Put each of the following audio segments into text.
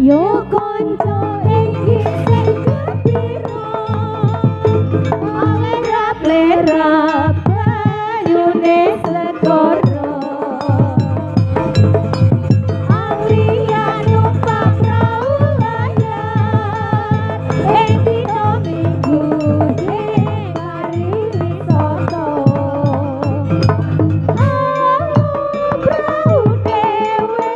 Yo konco iki sing kepiro awe rap-rap bayune segoro Alia numpak prau layar dino minggu ding hari wisoto prau dewe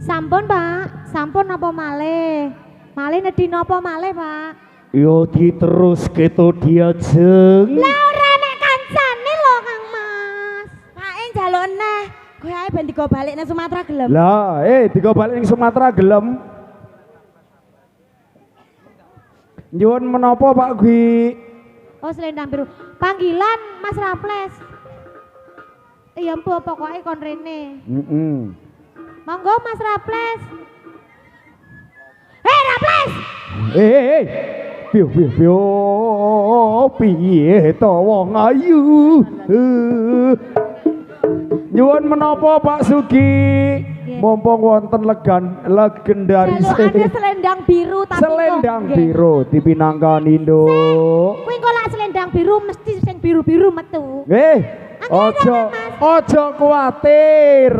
Sampun Pak, sampun apa malih? Malih nedina apa malih Pak? Yo diterus keto dia jeng. Lah ora nek kancane lho Kang Mas. Pak njaluk neh, kowe ae ben digo balik nang Sumatera gelem. Lah, digo balik ning Sumatera gelem. Nyuwun menapa Pak Gwi? Oh selendang biru. Panggilan Mas Raples. Iya mpu pokoke kon rene. Monggo Mas Raples. Raples. Piye piye to wong ayu. Nyuwun menapa Pak Sugi? Mumpung wonten legendaris. Ada selendang biru tapi selendang biru dipinangkani Nduk. Kuwi kok lak selendang biru mesti sing biru-biru metu. Ojo kuwatir.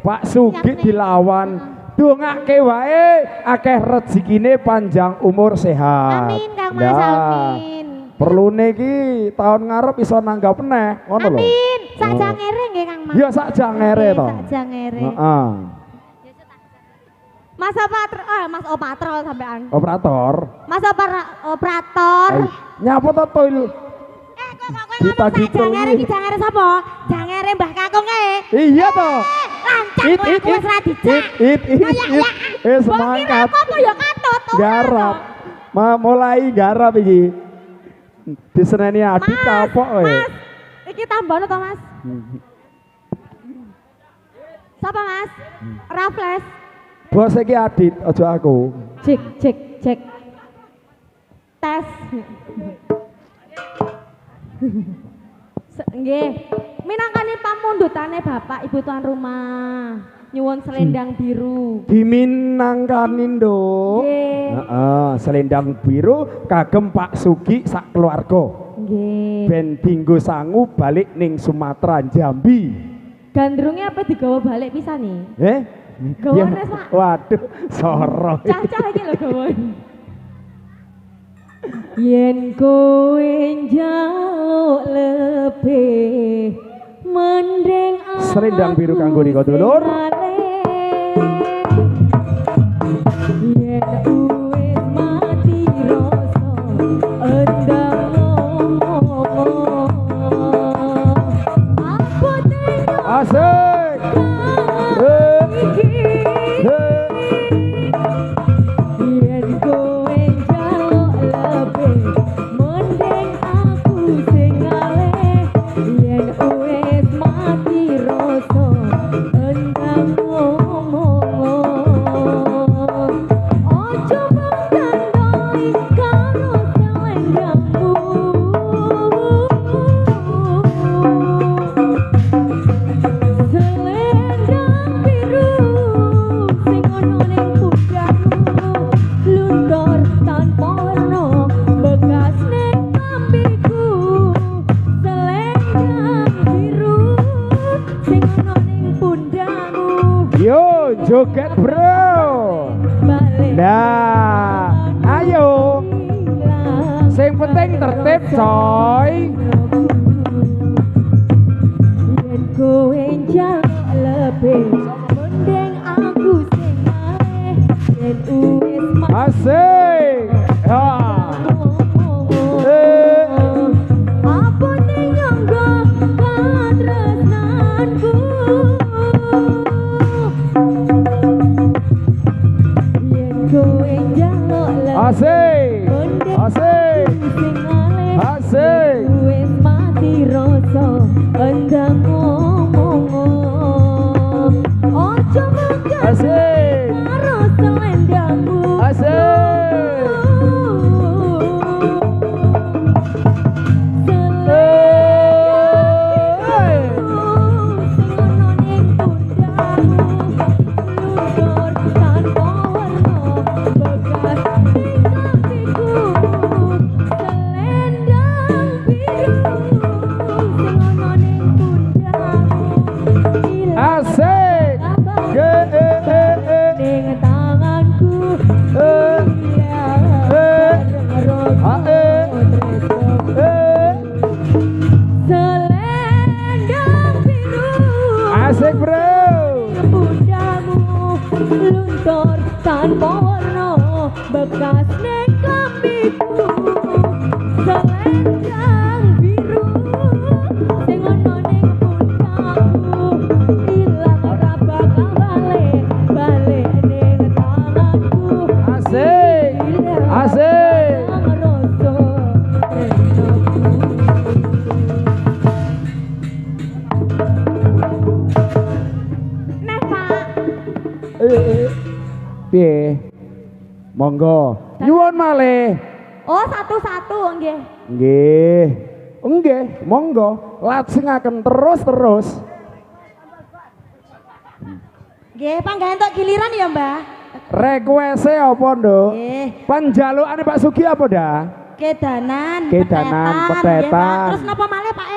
Pak Sugi dilawan dongake wae akeh rezekine panjang umur sehat. Amin Kang Mas amin. Perlune iki tahun ngarep iso nanggap neh ngono lho. Amin. Sak jangere nggih Kang Mas. Ya sak jangere to. Sak jangere. Heeh. Mas Opatrol sampean. Operator. Mas operator. Nyapa to toil? Kita jangere sapa? Jangere Mbah Kakung Iya to. Lancak kowe wis ra dijak. Semangat. Apa ya katut. Garap. Mulai garap iki. Diseneni adik kapok kowe. Mas, iki tambahan to Mas? Sapa Mas? Raffles. Bos iki Adit, aja aku. Cek. Tes. Nggih. Minangkani pamundhutane Bapak Ibu tuan rumah. Nyuwun selendang biru. Diminangkani Nduk. Heeh, selendang biru kagem Pak Sugi sak keluarga. Nggih. Ben dinggo sangu balik ning Sumatera Jambi. Gandrunge apa digawa balik pisan nih? Gawane Pak. Waduh, soro. Cacah iki lho gawane. Yen kowe njaluk lebih mending selendang biru kanggo Riko dulur. Yen wis mati rasa endang asik. Yen kowe njaluk lebih mending aku sing ngalih. Yen wis mati rasa endang ojo mengandani karo selendangmu. Selendang biru sing ono ning pundakmu luntur tanpa warna bekas ning lambiku. Selendang biru sing ono ning pundakmu. Yo, joget bro. Nah, ayo. Sing penting tertib coy. Yen kowe njaluk lebih mending Bundamu luntur tanpa warna bekas ning klambiku selendang biru sing ono ning pundaku ilang ora bakal balik ning tanganku Asik asik Neh Pak. Piye? Monggo. Nyuwun malih. oh satu-satu nggih Nggih. Nggih, monggo. Lajengaken terus. Nggih, panggawe entuk giliran ya, Mbah. Requeste apa, Nduk? Nggih. Panjalukane Pak Sugi apa dah? Kedanan, Kedanan, petetan. petetan. Nggih, Pak. Terus napa malih, Pak?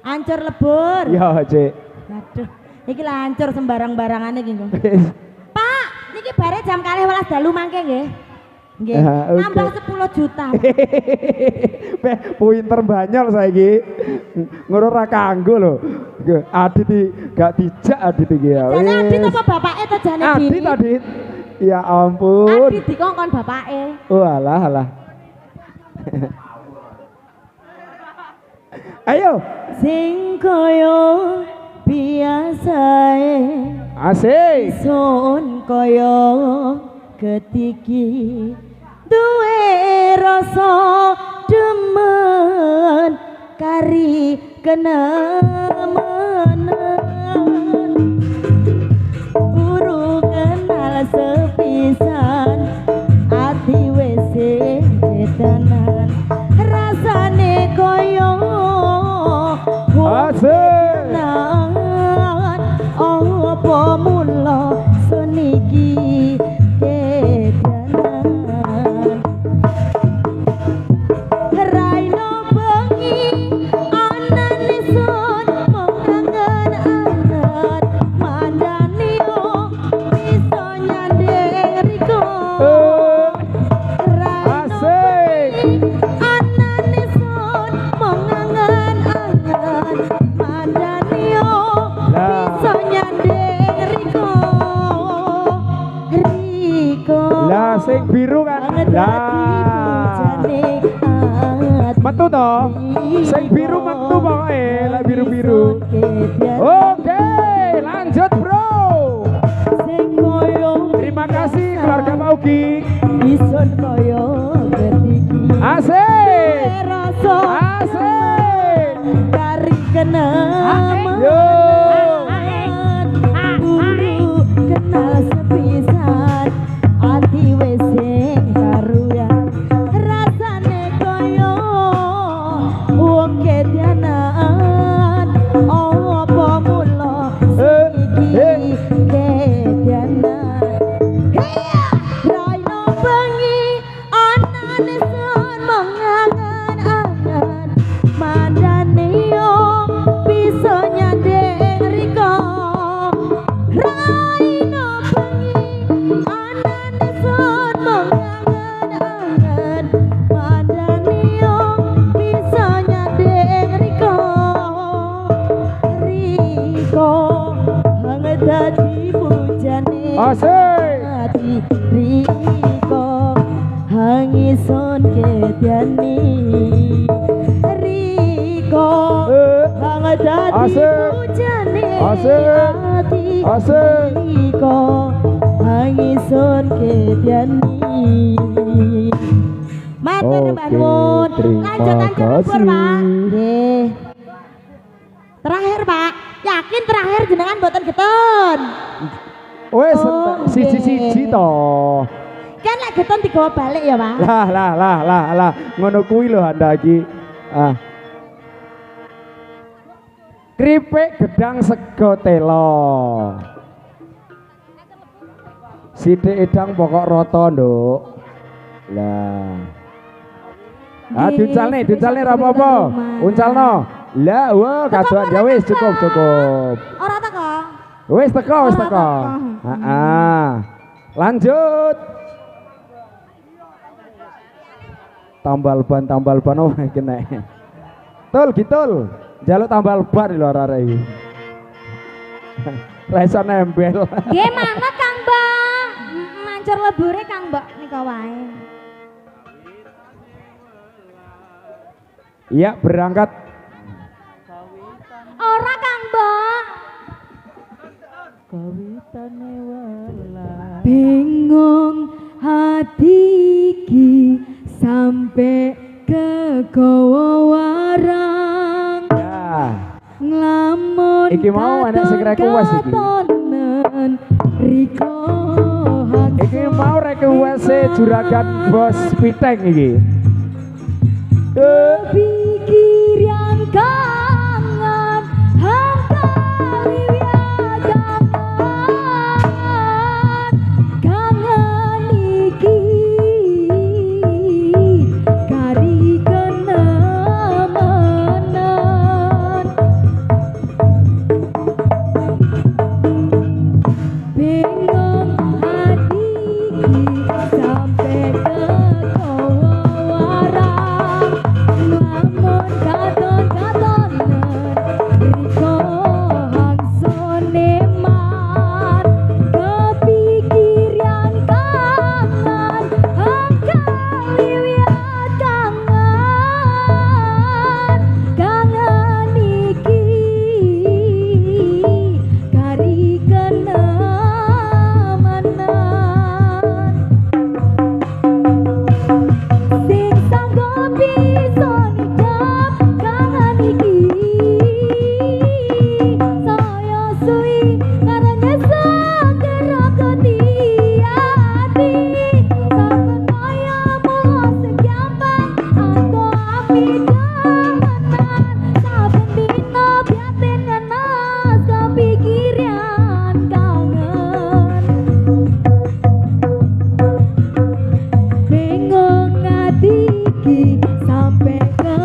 Ancur lebur. Ya, Cik. Aduh, iki lancur sembarang-barangane iki, Nggo. Wis. Pak, niki bare jam 12 dalu mangke nggih. Nggih. Ya, oke. Nambah 10 juta. Pinter banyol saiki. Ngono ra kanggo lho. Adit gak dijak Adit iki ya. Jane Adit Wis. apa bapake to jane Adit diri? Adit. Ya ampun. Adit dikongkon bapake. Oh alah. Ayo. sing kaya biasae Asik. sun kaya ketiki duwe rasa demen kari kenemenan buru kenal sepisan ati wis edanan rasane kaya Asik. nan apa mula suniki kedanan raino bengi anane sun mengangen-angen mandani bisa nyandeng riko Asik. anane sun mengangen-angen mandani bisa nyandeng riko Lah sing biru kan. Lah. Metu to? Sing biru metu pokoke, lek biru-biru. Oke, lanjut bro. Terima kasih keluarga Pak Ugi. Ison kaya ketiki Asik. rasa Asik. kari kenemenan Yo. buru kenal sepisan ati wis sing karuyan rasane kaya wong kedanan apa mula iki kedanan raino bengi anane sun mengangen-angen mandane yo bisa nyandeng riko raino bengi anane sun mengangen-angen mandane yo bisa nyandeng riko hangat dadi pujane Asik. ati riko hangison kedyani riko hangat dadi Asik. pujane Asik. ati Asik. riko hangison kedyani Matur Oke, Mbak Nun. terima Lanjut aja kasih. lebur, Pak. Nggih. Terakhir, Pak. Yakin terakhir jenengan mboten getun. Wes Oh, siji-siji nggih. to. Kan lek getun digawa balik ya, Pak. Lah. Ngono kuwi lho Anda iki. Ah. Kripik gedang sego telo. Sithik edang pokok rata, Nduk. Lah. Ah, Nggih, diuncalne ra spesial apa-apa. rumah. Uncalno. Lah, wah, kadoan ya wis cukup. Ora teko. Wis teko. Ora teko. Heeh. Lanjut. Tambal ban oh kena. Tul gitul. Jaluk tambal ban lho arek iki. Ra iso nempel. Nggih manut Kang Mbak. Mancur lebure Kang Mbak nika wae. Iya, berangkat. Ora Kang Mbak. Kawitane welas bingung hati iki sampai ke warang Ya. nglamun Iki mau anak sing request iki. Riko Iki mau request juragan Bos Piteng iki. pikir yang kangen hangkali wiajangan kangen iki kari kenangan bingung hati sampai ke warang lamun katon-katonen riko hangsone man kepikir yang kangen hangkali wiat kangen iki kari kenamanan sing sanggup bisa nidam kangen iki saya suwi karena segera ketiati saben kaya mulo sekiambang atau api demenan saben dino biatin ngenas kepikiran kangen bingung hati iki sampai ke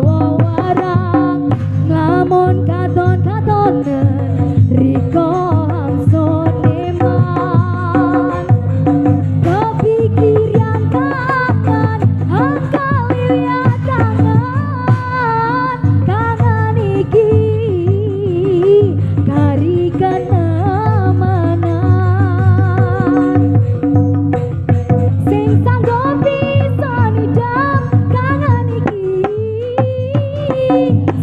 warang nglamun katon-katonen riko hangsone man kepikir yang kangen hangkali wiat kangen iki kari kenamanan sing sanggup bisa nidam kangen iki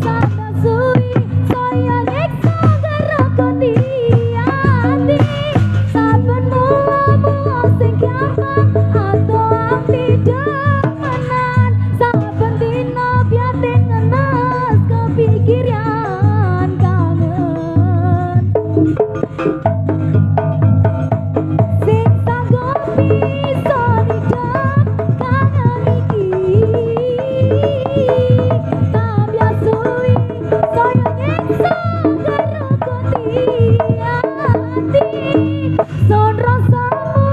sabda suwi saya nyiksa gerokoti hati saben mula-mula sing gampang atau api demenan saben dino biatin ngenes kepikiran kangen sing sanggup bisa nidam kangen iki tambah suwi saya nyiksa gerokoti hati son rasamu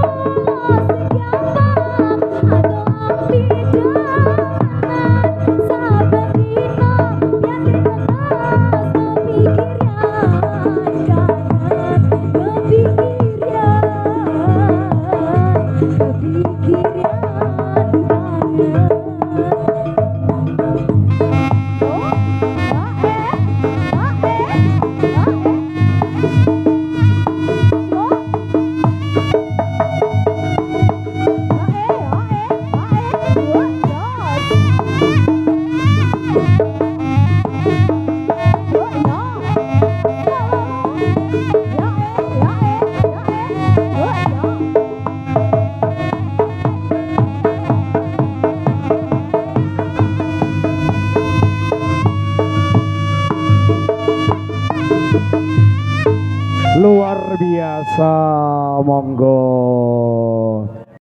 sing gampang atau api demenan saben dino biatin ngenes Luar biasa, monggo.